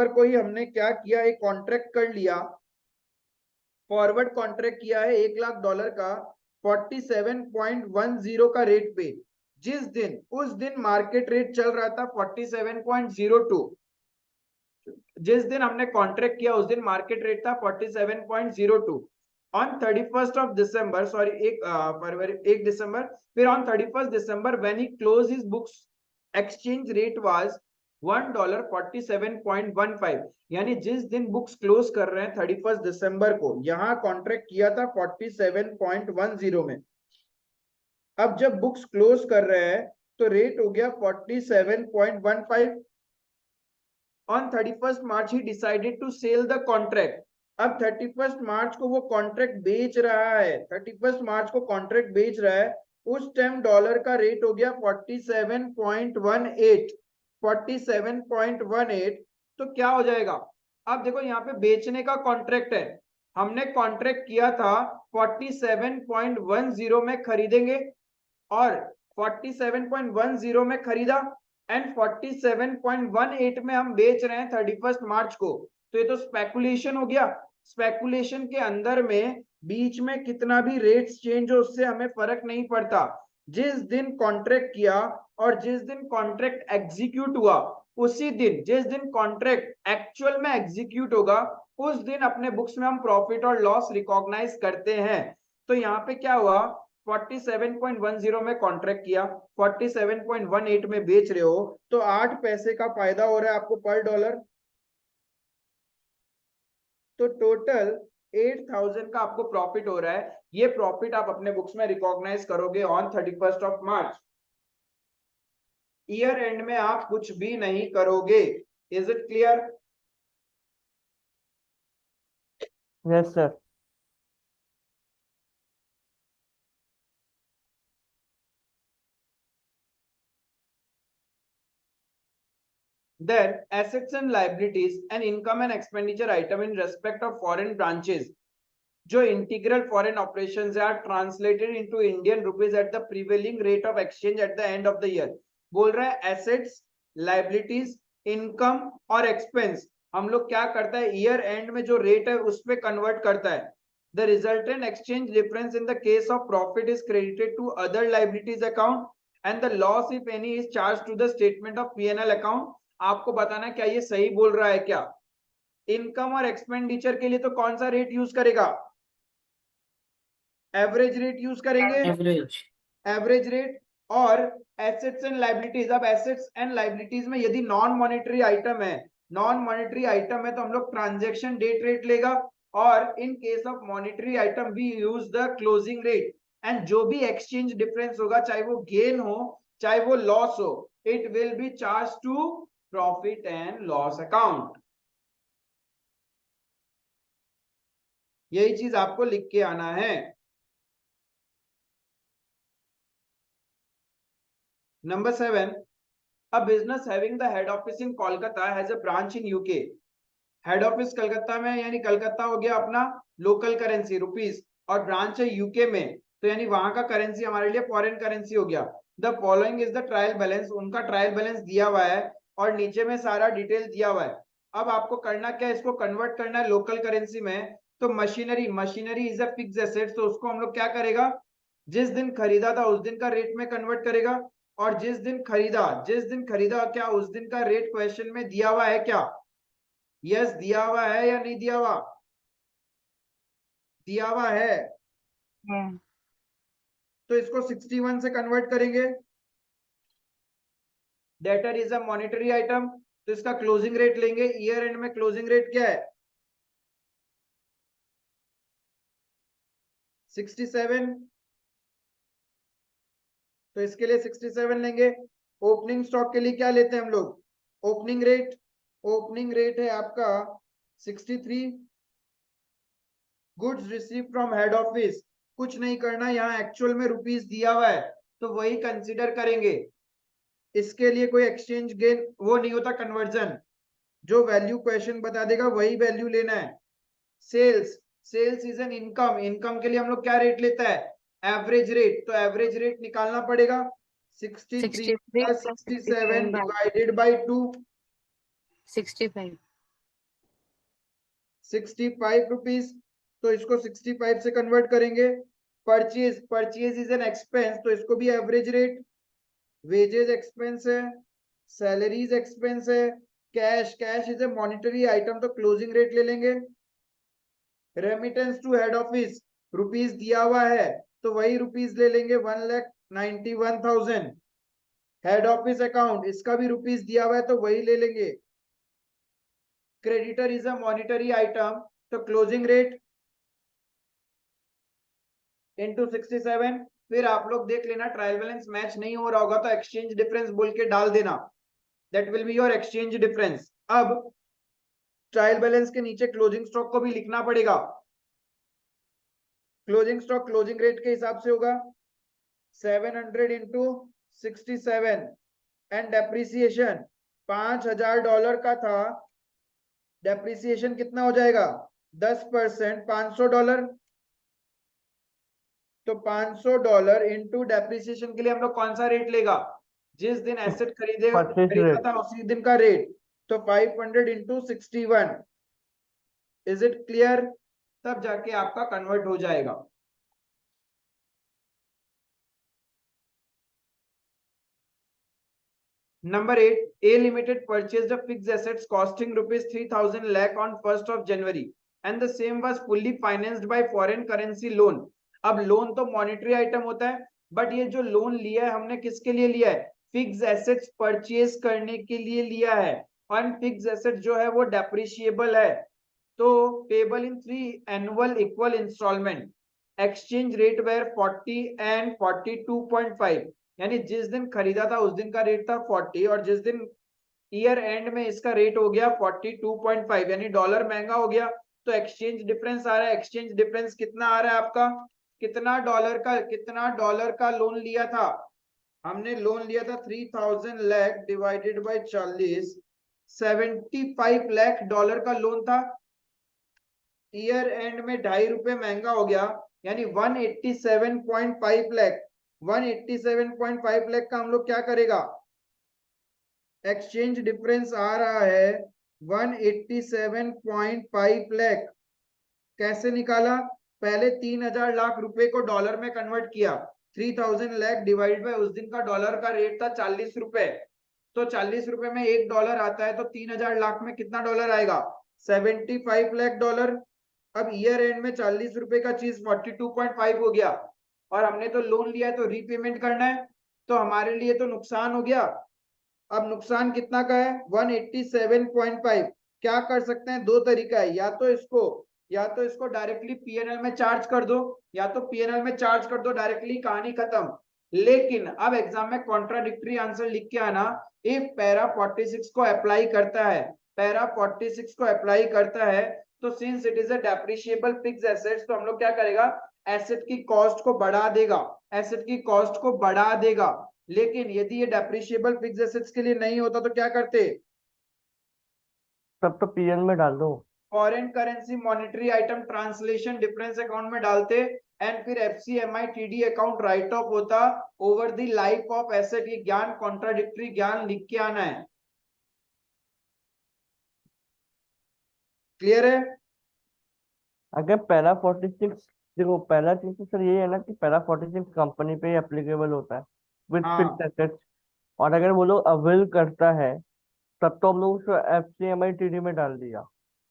को ही हमने क्या किया, एक कॉन्ट्रैक्ट कर लिया, फॉरवर्ड कॉन्ट्रैक्ट किया है $1 लाख का 47.10 का रेट पे। उस दिन मार्केट रेट चल रहा था 47.02। जिस दिन हमने कॉन्ट्रैक्ट किया उस दिन मार्केट रेट था 47.02। ऑन 31 दिसंबर, सॉरी 1 दिसंबर, फिर on 31 December when he close his books, exchange rate was $1 47.15। यानी जिस दिन बुक्स क्लोज कर रहे हैं 31 दिसंबर को, यहां कॉन्ट्रैक्ट किया था 47.10 में। अब जब बुक्स क्लोज कर रहे हैं तो रेट हो गया 47.15। ऑन 31 मार्च ही decided to sell the contract. अब 31 मार्च को वो कॉन्ट्रैक्ट बेच रहा है, 31 मार्च को कॉन्ट्रैक्ट बेच रहा है। उस टाइम डॉलर का रेट हो गया 47.18, 47.18। तो क्या हो जाएगा, अब देखो यहाँ पे बेचने का कॉन्ट्रैक्ट है, हमने कॉन्ट्रैक्ट किया था 47.10 में खरीदेंगे और 47.10 में खरीदा एंड 47.18 में हम बेच रहे हैं 31 मार्च को। तो ये तो स्पेकुलेशन हो गया। स्पेकुलेशन के अंदर में बीच में कितना भी रेट्स चेंज हो उससे हमें फर्क नहीं पड़ता। जिस दिन कॉन्ट्रैक्ट किया और जिस दिन कॉन्ट्रैक्ट एग्जीक्यूट हुआ, उसी दिन, जिस दिन कॉन्ट्रैक्ट एक्चुअल में एग्जीक्यूट होगा उस दिन अपने बुक्स में हम प्रॉफिट और लॉस रिकॉग्नाइज करते हैं। तो यहाँ पे क्या हुआ, 47.10 में कॉन्ट्रैक्ट किया, 47.18 में बेच रहे हो, तो 8 पैसे का फायदा हो रहा है आपको पर डॉलर। तो टोटल 8,000 का आपको प्रॉफिट हो रहा है। ये प्रॉफिट आप अपने बुक्स में रिकॉग्नाइज करोगे ऑन 31 मार्च। ईयर एंड में आप कुछ भी नहीं करोगे। Is it clear? Yes, sir. Then assets and liabilities and income and expenditure item in respect of foreign branches जो integral foreign operations are translated into Indian rupees at the prevailing rate of exchange at the end of the year. बोल रहा है assets, liabilities, income और expense हम लोग क्या करता है, ईयर एंड में जो रेट है उस पे कन्वर्ट करता है। The resultant exchange difference in the case of profit is credited to other liabilities account and the loss if any is charge to the statement of P&L account. आपको बताना क्या ये सही बोल रहा है क्या? इनकम और एक्सपेंडिचर के लिए तो कौन सा रेट यूज करेगा? एवरेज रेट यूज करेंगे, एवरेज रेट। और एसेट्स एंड लायबिलिटीज, अब एसेट्स एंड लायबिलिटीज में यदि नॉन मॉनेटरी आइटम है, नॉन मॉनेटरी आइटम है तो हम लोग ट्रांजैक्शन डेट रेट लेगा, और in case of monetary item we use the closing rate. And जो भी एक्सचेंज डिफरेंस होगा, चाहे वो गेन हो चाहे वो लॉस हो, it will be charge to profit and loss account. यही चीज आपको लिख के आना है। Number 7, a business having the head office in Kolkata has a branch in UK. Head office Calcutta में, यानी कलकत्ता हो गया अपना लोकल करेंसी रुपीस, और ब्रांच है यूके में, तो यानी वहां का करेंसी हमारे लिए फॉरेन करेंसी हो गया। The following is the trial balance, उनका ट्रायल बैलेंस दिया हुआ है और नीचे में सारा डिटेल दिया हुआ है। अब आपको करना क्या है, इसको कन्वर्ट करना है लोकल करेंसी में। तो machinery is a fixed asset, तो उसको हम लोग क्या करेगा, जिस दिन खरीदा था उस दिन का रेट में कन्वर्ट करेगा। और जिस दिन खरीदा क्या उस दिन का रेट क्वेश्चन में दिया हुआ है क्या? यस दिया हुआ है या नहीं दिया हुआ? दिया हुआ है। तो इसको 61 से कन्वर्ट करेंगे। Debtor is a monetary item, तो इसका क्लोजिंग रेट लेंगे। ईयर एंड में क्लोजिंग रेट क्या है? 67, तो इसके लिए 67 लेंगे। ओपनिंग स्टॉक के लिए क्या लेते हैं हम लोग? ओपनिंग रेट है आपका 63। Goods receive from head office, कुछ नहीं करना, यहाँ एक्चुअल में रुपीस दिया हुआ है तो वही कंसीडर करेंगे। इसके लिए कोई एक्सचेंज गेन वो नहीं होता, कन्वर्जन जो वैल्यू क्वेश्चन बता देगा वही वैल्यू लेना है। सेल्स इज एन इनकम के लिए हम लोग क्या रेट लेता है? एवरेज रेट, तो एवरेज रेट निकालना पड़ेगा। 63 प्लस 67 डिवाइडेड बाई 2, 65 रुपीज, तो इसको 65 से कन्वर्ट करेंगे। परचेज इज एन एक्सपेंस, तो इसको भी एवरेज रेट। वेजेस एक्सपेंस है, सैलरीज एक्सपेंस है, cash is a monetary item, तो क्लोजिंग रेट ले लेंगे। Remittance to head office, rupees दिया हुआ है तो वही रुपीस ले लेंगे, 1,91,000। हेड ऑफिस अकाउंट, इसका भी रुपीस दिया हुआ है तो वही ले लेंगे। Creditor is a monetary item, तो क्लोजिंग रेट इंटू 67। फिर आप लोग देख लेना, ट्रायल बैलेंस मैच नहीं हो रहा होगा तो एक्सचेंज डिफरेंस बोल के डाल देना, that will be your exchange difference. अब ट्रायल बैलेंस के नीचे क्लोजिंग स्टॉक को भी लिखना पड़ेगा। क्लोजिंग स्टॉक क्लोजिंग रेट के हिसाब से होगा 700 इंटू 67। एंड डेप्रिसिएशन $5,000 का था, डेप्रिसिएशन कितना हो जाएगा? 10%, $500। तो $500 इंटू डेप्रिसिएशन के लिए हम लोग कौन सा रेट लेगा? जिस दिन एसेट खरीदा था उसी दिन का रेट, तो 500 इंटू 61। Is it clear? तब जाके आपका कन्वर्ट हो जाएगा। Number 8, A Limited purchased a fixed assets costing ₹3,000 lakh on 1st of January and the same was fully financed by foreign currency loan। अब लोन तो मॉनेटरी आइटम होता है, but ये जो लोन लिया है हमने किसके लिए लिया है? फिक्स एसेट्स परचेज करने के लिए लिया है। और फिक्स एसेट जो है वो डेप्रिशिएबल है, तो payable in 3 annual equal instalment, exchange rate were 40 and 42.5, यानी जिस दिन खरीदा था उस दिन का रेट था 40 और जिस दिन ईयर एंड में इसका रेट हो गया 42.5, यानी डॉलर महंगा हो गया तो एक्सचेंज डिफरेंस आ रहा है। एक्सचेंज डिफरेंस कितना आ रहा है आपका, कितना डॉलर का लोन लिया था, हमने लोन लिया था 3000 lakh divided by 40, 75 lakh dollar का लोन था। ईयर एंड में ₹2.5 महंगा हो गया, यानी 187.5 लाख, 187.5 लाख का हम लोग क्या करेगा, एक्सचेंज डिफरेंस आ रहा है 187.5 लाख। कैसे निकाला, पहले 3000 लाख रुपए को डॉलर में कन्वर्ट किया, 3000 लाख डिवाइड बाय उस दिन का डॉलर का रेट था 40 रुपए, तो 40 रुपए में $1 आता है, तो 3000 लाख में कितना डॉलर आएगा, 75 लाख डॉलर। अब ईयर एंड में 40 रुपए का चीज 42.5 हो गया, और हमने तो लोन लिया है तो रीपेमेंट करना है, तो हमारे लिए तो नुकसान हो गया। अब नुकसान कितना का है, 187.5। क्या कर सकते हैं, दो तरीका है, या तो इसको डायरेक्टली पीएनएल में चार्ज कर दो, या तो पीएनएल में चार्ज कर दो डायरेक्टली, कहानी खत्म। लेकिन अब एग्जाम में कॉन्ट्राडिक्टरी आंसर लिख के आना, इफ पैरा 46 को अप्लाई करता है, पैरा 46 को अप्लाई करता है, तो since it is a depreciable fixed assets, तो हम लोग क्या करेगा, एसेट की कॉस्ट को बढ़ा देगा, एसेट की कॉस्ट को बढ़ा देगा। लेकिन यदि ये डेप्रिशिएबल फिक्स्ड एसेट्स के लिए नहीं होता तो क्या करते, तब तो पीएन में डाल दो। Foreign currency monetary item translation difference account में डालते, एंड फिर एफसीएमआई टीडी अकाउंट राइट ऑफ होता over the life of asset. ये ज्ञान, कॉन्ट्राडिक्टरी ज्ञान लिख के आना है, क्लियर है। अगर पैरा 46, देखो पहला चीज तो सर ये है ना कि पैरा 46 कंपनी पे एप्लीकेबल होता है विद फिक्स्ड हाँ एसेट्स, और अगर वो लोग अवेल करता है तब तो हम लोग उसको एफसीएमआई टीडी में डाल दिया। वो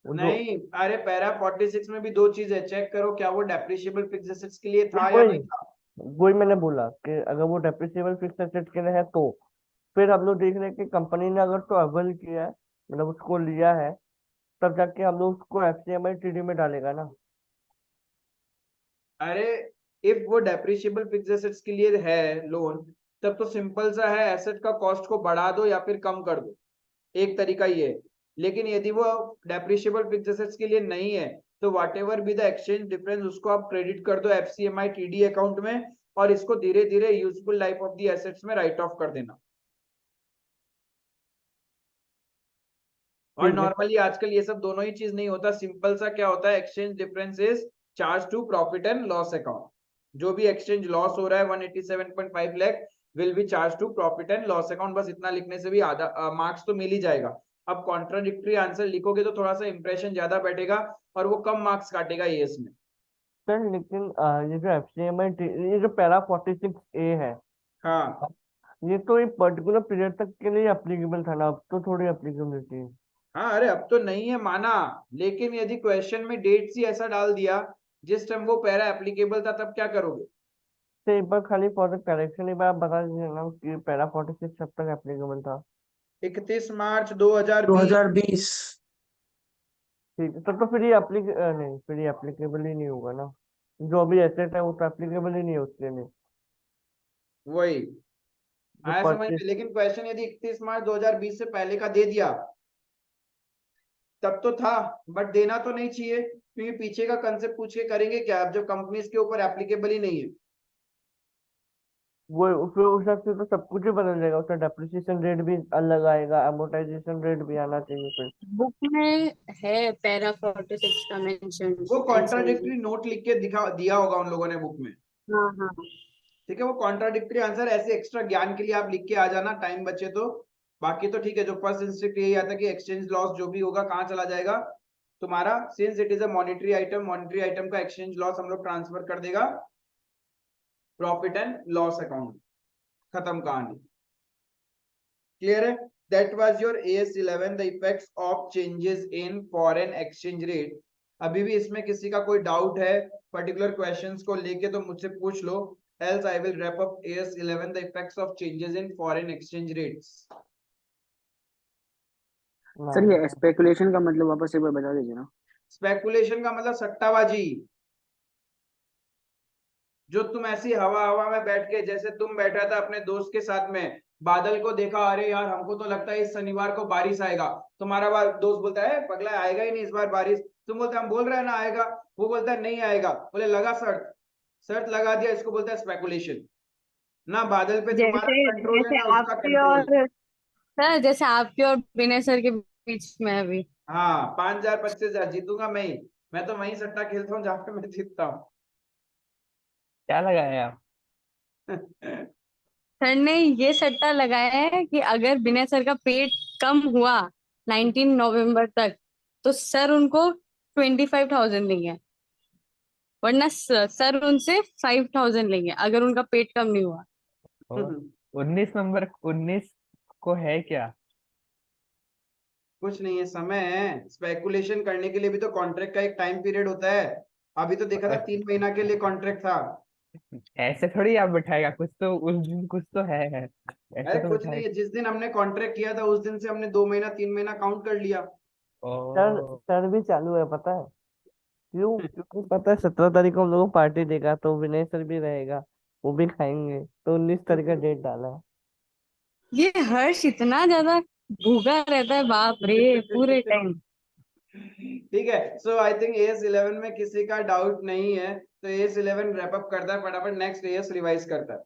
जो नहीं, अरे पैरा 46 में भी दो चीजें चेक करो, क्या वो डेप्रिशिएबल फिक्स्ड एसेट्स के लिए था या वही नहीं था। वही मैंने बोला कि अगर वो डेप्रिसिएबल फिक्स एसेट के लिए है तो फिर हम लोग देख रहे हैं कि कंपनी ने अगर तो अवेल किया है, मतलब उसको लिया है, तब जाके हम लोग उसको एफसीएमआई टीडी में डालेगा ना। अरे इफ वो डेप्रिशिएबल फिक्स्ड एसेट्स के लिए है लोन, तब तो सिंपल सा है, एसेट का कॉस्ट को बढ़ा दो या फिर कम कर दो, एक तरीका ये है। लेकिन यदि वो डेप्रिशिएबल फिक्स्ड एसेट्स के लिए नहीं है, तो what ever be the exchange difference उसको आप क्रेडिट कर दो एफसीएमआई टीडी अकाउंट में, और इसको धीरे धीरे useful life of the assets में राइट ऑफ कर देना। और ठीक है सर। नॉर्मली आजकल ये सब दोनों ही चीज नहीं होता, सिंपल सा क्या होता है, exchange difference is charge to profit and loss account. जो भी एक्सचेंज लॉस हो रहा है 187.5 lakh will be charge to profit and loss account, बस इतना लिखने से भी आधा मार्क्स तो मिल ही जाएगा। अब कॉन्ट्राडिक्टरी आंसर लिखोगे तो थोड़ा सा इंप्रेशन ज्यादा बैठेगा और वो कम मार्क्स काटेगा ईएस में। सर लेकिन ये जो एफसीएमआई, ये जो पैरा 46A है, हाँ ये तो एक पर्टिकुलर पीरियड तक के लिए अप्लीकेबल था ना, अब तो थोड़ी अप्लीकेबिलिटी है। हाँ, अरे अब तो नहीं है माना, लेकिन यदि क्वेश्चन में डेट्स ही ऐसा डाल दिया जिस टाइम वो पैरा एप्लीकेबल था, तब क्या करोगे। तो एक बार खाली फॉर द करेक्शन एक बार आप बता दीजिए ना कि पैरा 46 कब तक एप्लीकेबल था। 31 मार्च 2020। 2020। ठीक है, तब तो फिर ये नहीं, फिर ये एप्लीकेबल ही नहीं होगा ना, जो अभी एसेट है वो तो एप्लीकेबल ही नहीं है उसके लिए। वही जो आया समझ परचेज, में, लेकिन क्वेश्चन यदि 31 मार्च 2020 से पहले का दे दिया तब तो था, बट देना तो नहीं चाहिए, क्योंकि पीछे का कंसेप्ट पूछ के करेंगे क्या, अब जब कंपनीज के ऊपर एप्लीकेबल ही नहीं है। वो फिर उस हिसाब से तो सब कुछ ही बदल जाएगा, उसका डेप्रिसिएशन रेट भी अलग आएगा, अमोर्टाइजेशन रेट भी आना चाहिए फिर। बुक में है पैरा 46 का मेंशन वो आंसर में। कॉन्ट्राडिक्टरी नोट लिख के दिखा दिया होगा उन लोगों ने बुक में, हाँ हाँ। ठीक है। वो कॉन्ट्राडिक्टरी आंसर ऐसे एक्स्ट्रा ज्ञान के लिए आप लिख के आ जाना, टाइम बचे तो। बाकी तो ठीक है, जो फर्स्ट इंस्टिंक्ट यही आता है कि एक्सचेंज लॉस जो भी होगा कहाँ चला जाएगा तुम्हारा, since it is a monetary item, monetary item का एक्सचेंज लॉस हम लोग ट्रांसफर कर देगा प्रॉफिट एंड लॉस अकाउंट, खत्म कहानी, क्लियर है। That was your AS11, the effects of changes in foreign exchange rate. अभी भी इसमें किसी का कोई डाउट है पर्टिकुलर क्वेश्चंस को लेके तो मुझसे पूछ लो, else I will wrap up AS11, the effects of changes in foreign exchange rates. Sir नहीं ये स्पेकुलेशन का मतलब वापस एक बार बता दीजिए ना। स्पेकुलेशन का मतलब सट्टाबाजी, जो तुम ऐसी हवा हवा में बैठ के, जैसे तुम बैठा था अपने दोस्त के साथ में, बादल को देखा, अरे यार हमको तो लगता है इस शनिवार को बारिश आएगा, तुम्हारा दोस्त बोलता है पगला आएगा ही नहीं इस बार बारिश, तुम बोलते हम बोल रहे हैं ना आएगा, वो बोलता है नहीं आएगा, बोले लगा शर्त, शर्त लगा दिया, इसको बोलता है स्पेकुलेशन। ना बादल पे तुम्हारा जैसे कंट्रोल है जैसे ना उसका आपके कंट्रोल। और सर, जैसे आपके और विनय सर के बीच में अभी। हाँ 5,000 25,000 जीतूंगा मैं ही, मैं तो वही सट्टा खेलता हूँ जहाँ पे मैं जीतता हूँ। क्या लगाया आप? सर ने ये सट्टा लगाया है कि अगर विनय सर का पेट कम हुआ 19 नवंबर तक, तो सर उनको 25,000 देंगे, वरना सर उनसे 5,000 लेंगे अगर उनका पेट कम नहीं हुआ। 19 को है क्या? कुछ नहीं है, समय है, स्पेकुलेशन करने के लिए भी तो कॉन्ट्रैक्ट का एक टाइम पीरियड होता है। अभी तो देखा था 3 महीना के लिए कॉन्ट्रैक्ट था। ऐसे थोड़ी आप बिठाएगा, कुछ तो उस दिन कुछ तो है ऐसे अरे तो कुछ नहीं बिठाएगा। है, जिस दिन हमने कॉन्ट्रैक्ट किया था उस दिन से हमने 2 महीना 3 महीना काउंट कर लिया। सर सर सर भी चालू है, पता है क्यों? क्योंकि पता है 17 तारीख को हम लोग को पार्टी देगा, तो विनय सर भी रहेगा, वो भी खाएंगे, तो 19 तारीख का डेट डाला है। ये हर्ष इतना ज्यादा भूखा रहता है, बाप रे, पूरे टाइम। ठीक है, सो आई थिंक AS11 में किसी का डाउट नहीं है, तो AS11 रैप अप करता है फटाफट, नेक्स्ट AS रिवाइज करता है।